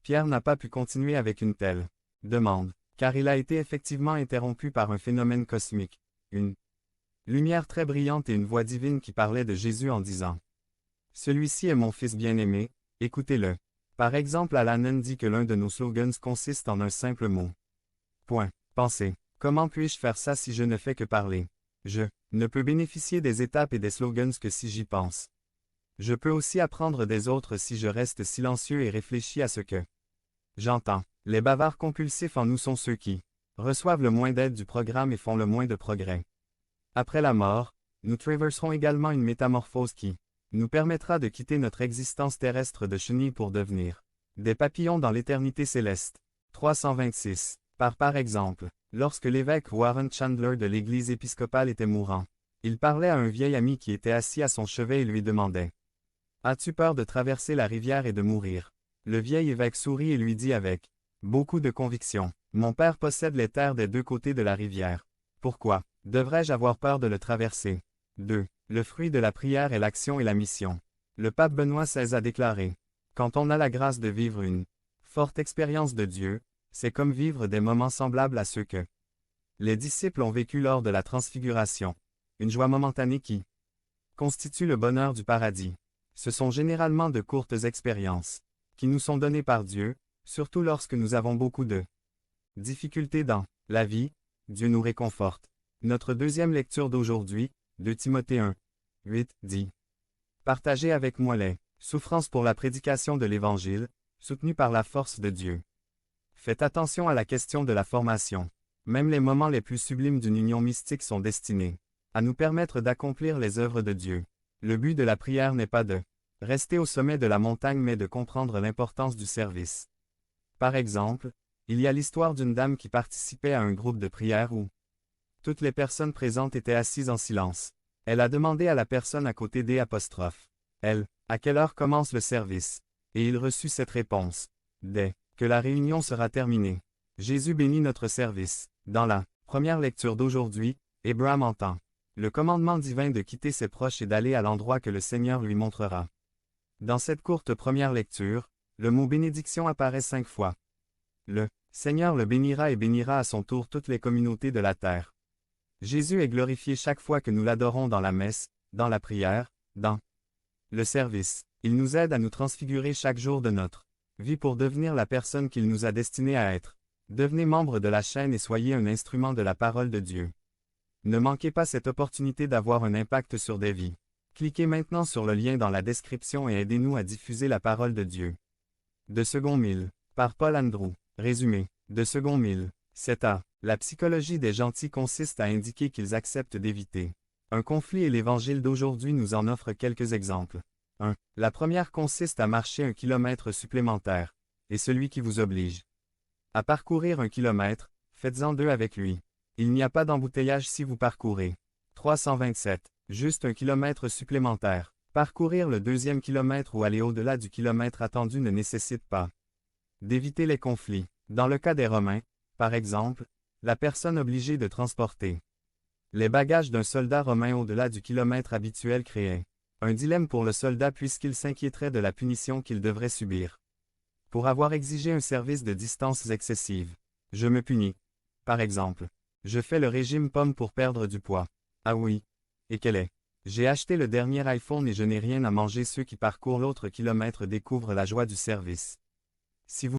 Pierre n'a pas pu continuer avec une telle demande, car il a été effectivement interrompu par un phénomène cosmique, une lumière très brillante et une voix divine qui parlait de Jésus en disant « Celui-ci est mon fils bien-aimé, écoutez-le ». Par exemple, Alanon dit que l'un de nos slogans consiste en un simple mot. Point. Pensez. Comment puis-je faire ça si je ne fais que parler? Je ne peux bénéficier des étapes et des slogans que si j'y pense. Je peux aussi apprendre des autres si je reste silencieux et réfléchis à ce que j'entends. Les bavards compulsifs en nous sont ceux qui reçoivent le moins d'aide du programme et font le moins de progrès. Après la mort, nous traverserons également une métamorphose qui nous permettra de quitter notre existence terrestre de chenilles pour devenir des papillons dans l'éternité céleste. 326. Par exemple, lorsque l'évêque Warren Chandler de l'Église épiscopale était mourant, il parlait à un vieil ami qui était assis à son chevet et lui demandait « As-tu peur de traverser la rivière et de mourir ?» Le vieil évêque sourit et lui dit avec beaucoup de conviction « Mon père possède les terres des deux côtés de la rivière. Pourquoi devrais-je avoir peur de le traverser ?» 2. Le fruit de la prière est l'action et la mission. Le pape Benoît XVI a déclaré « Quand on a la grâce de vivre une forte expérience de Dieu, c'est comme vivre des moments semblables à ceux que les disciples ont vécu lors de la transfiguration. Une joie momentanée qui constitue le bonheur du paradis. Ce sont généralement de courtes expériences qui nous sont données par Dieu, surtout lorsque nous avons beaucoup de difficultés dans la vie. Dieu nous réconforte. Notre deuxième lecture d'aujourd'hui, 2 Timothée 1, 8, dit « Partagez avec moi les souffrances pour la prédication de l'Évangile, soutenues par la force de Dieu. » Faites attention à la question de la formation. Même les moments les plus sublimes d'une union mystique sont destinés à nous permettre d'accomplir les œuvres de Dieu. Le but de la prière n'est pas de rester au sommet de la montagne mais de comprendre l'importance du service. Par exemple, il y a l'histoire d'une dame qui participait à un groupe de prière où toutes les personnes présentes étaient assises en silence. Elle a demandé à la personne à côté d'elle à quelle heure commence le service? Et il reçut cette réponse. Dès que la réunion sera terminée. Jésus bénit notre service. Dans la première lecture d'aujourd'hui, Abraham entend le commandement divin de quitter ses proches et d'aller à l'endroit que le Seigneur lui montrera. Dans cette courte première lecture, le mot bénédiction apparaît 5 fois. Le Seigneur le bénira et bénira à son tour toutes les communautés de la terre. Jésus est glorifié chaque fois que nous l'adorons dans la messe, dans la prière, dans le service. Il nous aide à nous transfigurer chaque jour de notre vie pour devenir la personne qu'il nous a destinée à être. Devenez membre de la chaîne et soyez un instrument de la parole de Dieu. Ne manquez pas cette opportunité d'avoir un impact sur des vies. Cliquez maintenant sur le lien dans la description et aidez-nous à diffuser la parole de Dieu. De second 1000, par Paul Andrew. Résumé. De second 1000. 7a. La psychologie des gentils consiste à indiquer qu'ils acceptent d'éviter un conflit et l'Évangile d'aujourd'hui nous en offre quelques exemples. 1. La première consiste à marcher 1 kilomètre supplémentaire, et celui qui vous oblige à parcourir 1 kilomètre, faites-en 2 avec lui. Il n'y a pas d'embouteillage si vous parcourez. 327. Juste 1 kilomètre supplémentaire. Parcourir le deuxième kilomètre ou aller au-delà du kilomètre attendu ne nécessite pas d'éviter les conflits. Dans le cas des Romains, par exemple, la personne obligée de transporter les bagages d'un soldat romain au-delà du kilomètre habituel créait un dilemme pour le soldat puisqu'il s'inquiéterait de la punition qu'il devrait subir pour avoir exigé un service de distances excessives. Je me punis. Par exemple, je fais le régime pomme pour perdre du poids. Ah oui. Et quel est? J'ai acheté le dernier iPhone et je n'ai rien à manger. Ceux qui parcourent l'autre kilomètre découvrent la joie du service. Si vous